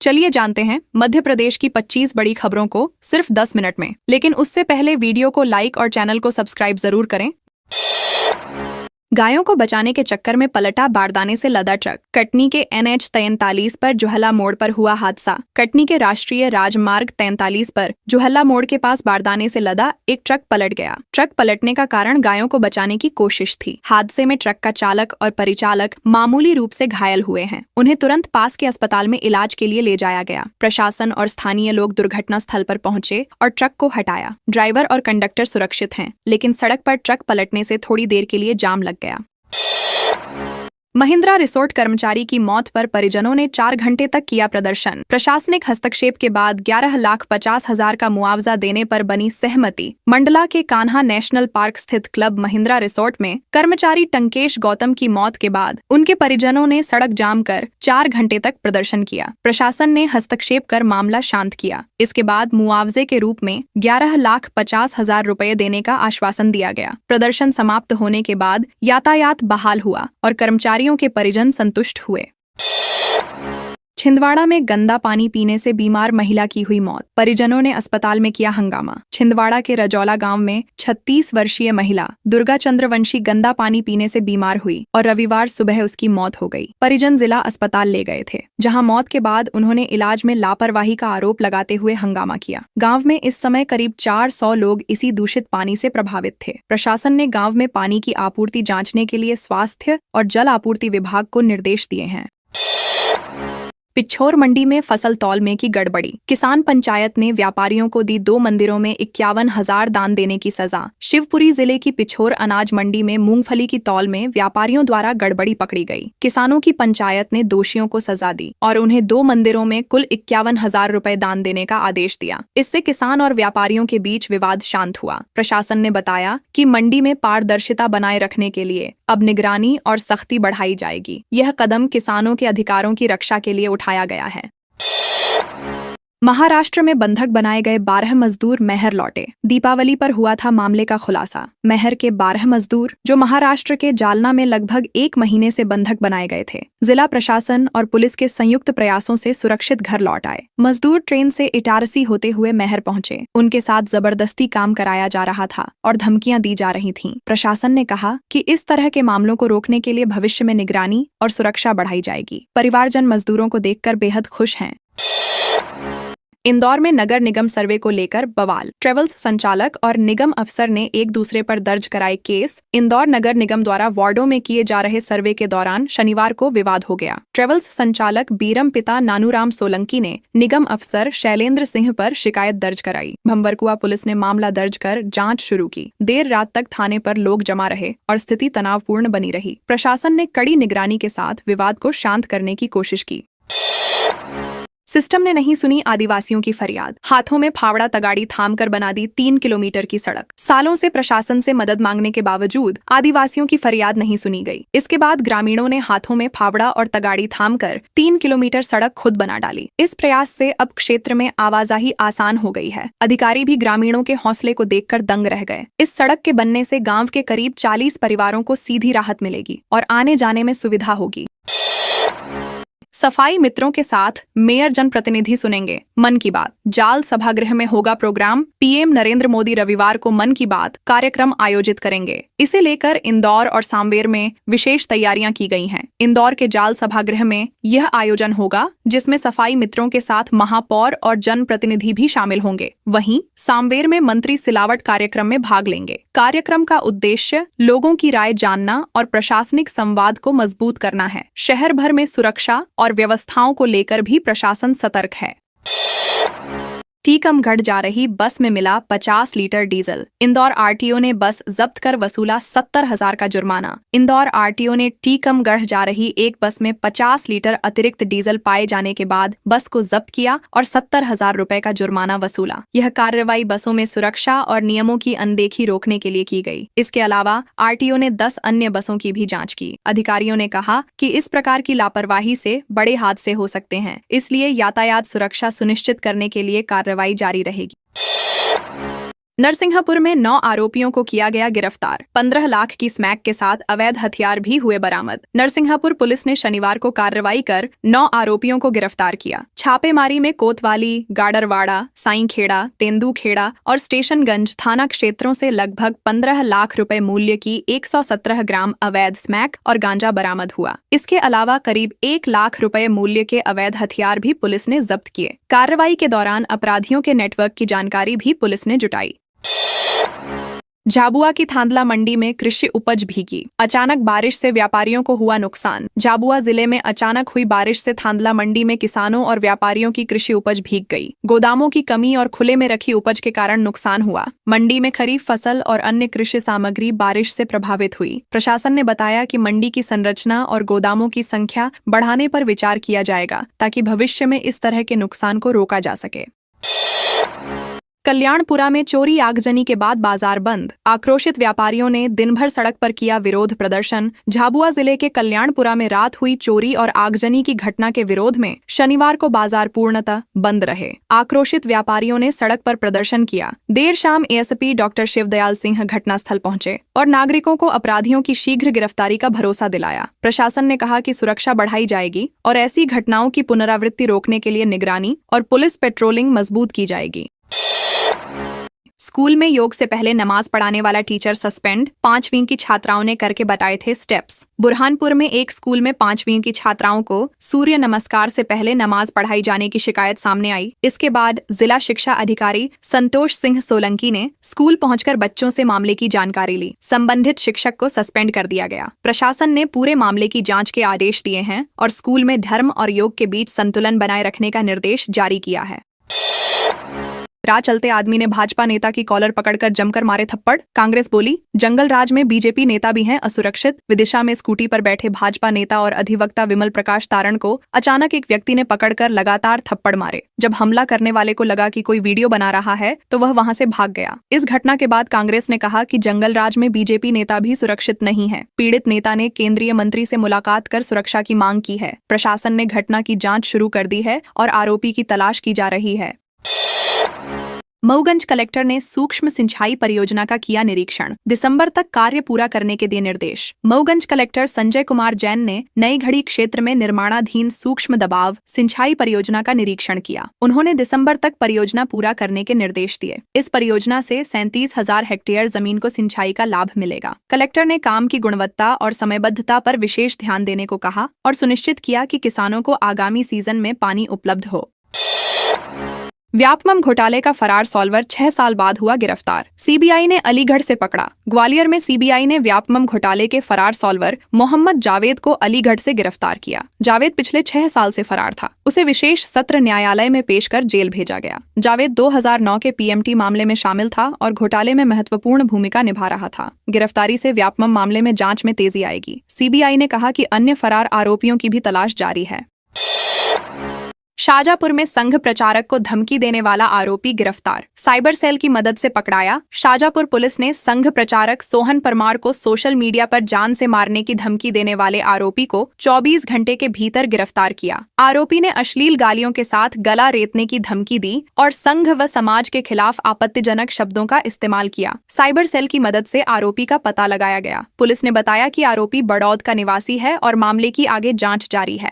चलिए जानते हैं मध्य प्रदेश की 25 बड़ी खबरों को सिर्फ 10 मिनट में। लेकिन उससे पहले वीडियो को लाइक और चैनल को सब्सक्राइब जरूर करें। गायों को बचाने के चक्कर में पलटा बारदाने से लदा ट्रक। कटनी के NH 43 पर जुहल्ला मोड़ पर हुआ हादसा। कटनी के राष्ट्रीय राजमार्ग 43 पर जुहल्ला मोड़ के पास बारदाने से लदा एक ट्रक पलट गया। ट्रक पलटने का कारण गायों को बचाने की कोशिश थी। हादसे में ट्रक का चालक और परिचालक मामूली रूप से घायल हुए हैं। उन्हें तुरंत पास के अस्पताल में इलाज के लिए ले जाया गया। प्रशासन और स्थानीय लोग दुर्घटना स्थल पर पहुंचे और ट्रक को हटाया। ड्राइवर और कंडक्टर सुरक्षित हैं, लेकिन सड़क पर ट्रक पलटने से थोड़ी देर के लिए जाम लग गया। महिंद्रा रिसोर्ट कर्मचारी की मौत पर परिजनों ने 4 घंटे तक किया प्रदर्शन। प्रशासनिक हस्तक्षेप के बाद 11,50,000 का मुआवजा देने पर बनी सहमति। मंडला के कान्हा नेशनल पार्क स्थित क्लब महिंद्रा रिसोर्ट में कर्मचारी टंकेश गौतम की मौत के बाद उनके परिजनों ने सड़क जाम कर 4 घंटे तक प्रदर्शन किया। प्रशासन ने हस्तक्षेप कर मामला शांत किया। इसके बाद मुआवजे के रूप में 11,50,000 रुपए देने का आश्वासन दिया गया। प्रदर्शन समाप्त होने के बाद यातायात बहाल हुआ और कर्मचारियों के परिजन संतुष्ट हुए। छिंदवाड़ा में गंदा पानी पीने से बीमार महिला की हुई मौत। परिजनों ने अस्पताल में किया हंगामा। छिंदवाड़ा के रजौला गांव में 36 वर्षीय महिला दुर्गा चंद्रवंशी गंदा पानी पीने से बीमार हुई और रविवार सुबह उसकी मौत हो गई। परिजन जिला अस्पताल ले गए थे, जहां मौत के बाद उन्होंने इलाज में लापरवाही का आरोप लगाते हुए हंगामा किया। गाँव में इस समय करीब 400 लोग इसी दूषित पानी से प्रभावित थे। प्रशासन ने गाँव में पानी की आपूर्ति जाँचने के लिए स्वास्थ्य और जल आपूर्ति विभाग को निर्देश दिए हैं। पिछोर मंडी में फसल तौलने की गड़बड़ी। किसान पंचायत ने व्यापारियों को दी 2 मंदिरों में 51,000 दान देने की सजा। शिवपुरी जिले की पिछोर अनाज मंडी में मूंगफली की तौल में व्यापारियों द्वारा गड़बड़ी पकड़ी गई। किसानों की पंचायत ने दोषियों को सजा दी और उन्हें 2 मंदिरों में कुल 51,000 रुपए दान देने का आदेश दिया। इससे किसान और व्यापारियों के बीच विवाद शांत हुआ। प्रशासन ने बताया कि मंडी में पारदर्शिता बनाए रखने के लिए अब निगरानी और सख्ती बढ़ाई जाएगी। यह कदम किसानों के अधिकारों की रक्षा के लिए उठाया गया है। महाराष्ट्र में बंधक बनाए गए 12 मजदूर मेहर लौटे। दीपावली पर हुआ था मामले का खुलासा। मेहर के 12 मजदूर जो महाराष्ट्र के जालना में लगभग 1 महीने से बंधक बनाए गए थे, जिला प्रशासन और पुलिस के संयुक्त प्रयासों से सुरक्षित घर लौट आए। मजदूर ट्रेन से इटारसी होते हुए मेहर पहुंचे। उनके साथ जबरदस्ती काम कराया जा रहा था और धमकियां दी जा रही थीं। प्रशासन ने कहा कि इस तरह के मामलों को रोकने के लिए भविष्य में निगरानी और सुरक्षा बढ़ाई जाएगी। परिवारजन मजदूरों को देखकर बेहद खुश हैं। इंदौर में नगर निगम सर्वे को लेकर बवाल। ट्रेवल्स संचालक और निगम अफसर ने एक दूसरे पर दर्ज कराए केस। इंदौर नगर निगम द्वारा वार्डों में किए जा रहे सर्वे के दौरान शनिवार को विवाद हो गया। ट्रेवल्स संचालक बीरम पिता नानूराम सोलंकी ने निगम अफसर शैलेंद्र सिंह पर शिकायत दर्ज कराई। भंवरकुआ पुलिस ने मामला दर्ज कर जाँच शुरू की। देर रात तक थाने पर लोग जमा रहे और स्थिति तनावपूर्ण बनी रही। प्रशासन ने कड़ी निगरानी के साथ विवाद को शांत करने की कोशिश की। सिस्टम ने नहीं सुनी आदिवासियों की फरियाद। हाथों में फावड़ा तगाड़ी थामकर बना दी 3 किलोमीटर की सड़क। सालों से प्रशासन से मदद मांगने के बावजूद आदिवासियों की फरियाद नहीं सुनी गई। इसके बाद ग्रामीणों ने हाथों में फावड़ा और तगाड़ी थामकर 3 किलोमीटर सड़क खुद बना डाली। इस प्रयास से अब क्षेत्र में आवाजाही आसान हो गई है। अधिकारी भी ग्रामीणों के हौसले को देखकर दंग रह गए। इस सड़क के बनने से गाँव के करीब 40 परिवारों को सीधी राहत मिलेगी और आने जाने में सुविधा होगी। सफाई मित्रों के साथ मेयर जनप्रतिनिधि सुनेंगे मन की बात। जाल सभागृह में होगा प्रोग्राम। पीएम नरेंद्र मोदी रविवार को मन की बात कार्यक्रम आयोजित करेंगे। इसे लेकर इंदौर और सांवेर में विशेष तैयारियां की गई हैं। इंदौर के जाल सभागृह में यह आयोजन होगा, जिसमें सफाई मित्रों के साथ महापौर और जनप्रतिनिधि भी शामिल होंगे। वहीं सांवेर में मंत्री सिलावट कार्यक्रम में भाग लेंगे। कार्यक्रम का उद्देश्य लोगों की राय जानना और प्रशासनिक संवाद को मजबूत करना है। शहर भर में सुरक्षा और व्यवस्थाओं को लेकर भी प्रशासन सतर्क है। टीकमगढ़ जा रही बस में मिला 50 लीटर डीजल। इंदौर आरटीओ ने बस जब्त कर वसूला 70,000 का जुर्माना। इंदौर आरटीओ ने टीकमगढ़ जा रही एक बस में 50 लीटर अतिरिक्त डीजल पाए जाने के बाद बस को जब्त किया और 70,000 रुपए का जुर्माना वसूला। यह कार्रवाई बसों में सुरक्षा और नियमों की अनदेखी रोकने के लिए की गई। इसके अलावा आरटीओ ने 10 अन्य बसों की भी जाँच की। अधिकारियों ने कहा कि इस प्रकार की लापरवाही से बड़े हादसे हो सकते हैं, इसलिए यातायात सुरक्षा सुनिश्चित करने के लिए कार्रवाई जारी रहेगी। नरसिंहपुर में 9 आरोपियों को किया गया गिरफ्तार। 15 लाख की स्मैक के साथ अवैध हथियार भी हुए बरामद। नरसिंहपुर पुलिस ने शनिवार को कार्रवाई कर 9 आरोपियों को गिरफ्तार किया। छापेमारी में कोतवाली, गाडरवाड़ा, साईंखेड़ा, तेंदुखेड़ा और स्टेशनगंज थाना क्षेत्रों से लगभग 15 लाख रुपए मूल्य की 117 ग्राम अवैध स्मैक और गांजा बरामद हुआ। इसके अलावा करीब 1 लाख रुपए मूल्य के अवैध हथियार भी पुलिस ने जब्त किए। कार्रवाई के दौरान अपराधियों के नेटवर्क की जानकारी भी पुलिस ने जुटाई। झाबुआ की थांदला मंडी में कृषि उपज भीगी। अचानक बारिश से व्यापारियों को हुआ नुकसान। झाबुआ जिले में अचानक हुई बारिश से थांदला मंडी में किसानों और व्यापारियों की कृषि उपज भीग गई। गोदामों की कमी और खुले में रखी उपज के कारण नुकसान हुआ। मंडी में खरीफ फसल और अन्य कृषि सामग्री बारिश से प्रभावित हुई। प्रशासन ने बताया कि मंडी की संरचना और गोदामों की संख्या बढ़ाने पर विचार किया जाएगा ताकि भविष्य में इस तरह के नुकसान को रोका जा सके। कल्याणपुरा में चोरी आगजनी के बाद बाजार बंद। आक्रोशित व्यापारियों ने दिन भर सड़क पर किया विरोध प्रदर्शन। झाबुआ जिले के कल्याणपुरा में रात हुई चोरी और आगजनी की घटना के विरोध में शनिवार को बाजार पूर्णतः बंद रहे। आक्रोशित व्यापारियों ने सड़क पर प्रदर्शन किया। देर शाम एएसपी डॉक्टर शिवदयाल सिंह घटनास्थल पहुंचे और नागरिकों को अपराधियों की शीघ्र गिरफ्तारी का भरोसा दिलाया। प्रशासन ने कहा कि सुरक्षा बढ़ाई जाएगी और ऐसी घटनाओं की पुनरावृत्ति रोकने के लिए निगरानी और पुलिस पेट्रोलिंग मजबूत की जाएगी। स्कूल में योग से पहले नमाज पढ़ाने वाला टीचर सस्पेंड। 5वीं की छात्राओं ने करके बताए थे स्टेप्स। बुरहानपुर में एक स्कूल में 5वीं की छात्राओं को सूर्य नमस्कार से पहले नमाज पढ़ाई जाने की शिकायत सामने आई। इसके बाद जिला शिक्षा अधिकारी संतोष सिंह सोलंकी ने स्कूल पहुंचकर बच्चों से मामले की जानकारी ली। संबंधित शिक्षक को सस्पेंड कर दिया गया। प्रशासन ने पूरे मामले की जांच के आदेश दिए हैं और स्कूल में धर्म और योग के बीच संतुलन बनाए रखने का निर्देश जारी किया है। राह चलते आदमी ने भाजपा नेता की कॉलर पकड़कर जमकर मारे थप्पड़। कांग्रेस बोली, जंगल राज में बीजेपी नेता भी हैं असुरक्षित। विदिशा में स्कूटी पर बैठे भाजपा नेता और अधिवक्ता विमल प्रकाश तारण को अचानक एक व्यक्ति ने पकड़कर लगातार थप्पड़ मारे। जब हमला करने वाले को लगा कि कोई वीडियो बना रहा है तो वह वहां से भाग गया। इस घटना के बाद कांग्रेस ने कहा कि जंगल राज में बीजेपी नेता भी सुरक्षित नहीं है। पीड़ित नेता ने केंद्रीय मंत्री से मुलाकात कर सुरक्षा की मांग की है। प्रशासन ने घटना की जांच शुरू कर दी है और आरोपी की तलाश की जा रही है। मऊगंज कलेक्टर ने सूक्ष्म सिंचाई परियोजना का किया निरीक्षण। दिसंबर तक कार्य पूरा करने के दिए निर्देश। मऊगंज कलेक्टर संजय कुमार जैन ने नई घड़ी क्षेत्र में निर्माणाधीन सूक्ष्म दबाव सिंचाई परियोजना का निरीक्षण किया। उन्होंने दिसंबर तक परियोजना पूरा करने के निर्देश दिए। इस परियोजना से 37,000 हेक्टेयर जमीन को सिंचाई का लाभ मिलेगा। कलेक्टर ने काम की गुणवत्ता और समयबद्धता पर विशेष ध्यान देने को कहा और सुनिश्चित किया कि किसानों को आगामी सीजन में पानी उपलब्ध हो। व्यापमं घोटाले का फरार सॉल्वर 6 साल बाद हुआ गिरफ्तार। सीबीआई ने अलीगढ़ से पकड़ा। ग्वालियर में सीबीआई ने व्यापमं घोटाले के फरार सॉल्वर मोहम्मद जावेद को अलीगढ़ से गिरफ्तार किया। जावेद पिछले 6 साल से फरार था। उसे विशेष सत्र न्यायालय में पेश कर जेल भेजा गया। जावेद 2009 के पीएमटी मामले में शामिल था और घोटाले में महत्वपूर्ण भूमिका निभा रहा था। गिरफ्तारी से व्यापमं मामले में जांच में तेजी आएगी। सीबीआई ने कहा कि अन्य फरार आरोपियों की भी तलाश जारी है। शाजापुर में संघ प्रचारक को धमकी देने वाला आरोपी गिरफ्तार। साइबर सेल की मदद से पकड़ाया। शाजापुर पुलिस ने संघ प्रचारक सोहन परमार को सोशल मीडिया पर जान से मारने की धमकी देने वाले आरोपी को 24 घंटे के भीतर गिरफ्तार किया। आरोपी ने अश्लील गालियों के साथ गला रेतने की धमकी दी और संघ व समाज के खिलाफ आपत्तिजनक शब्दों का इस्तेमाल किया। साइबर सेल की मदद से आरोपी का पता लगाया गया। पुलिस ने बताया कि आरोपी बड़ौद का निवासी है और मामले की आगे जाँच जारी है।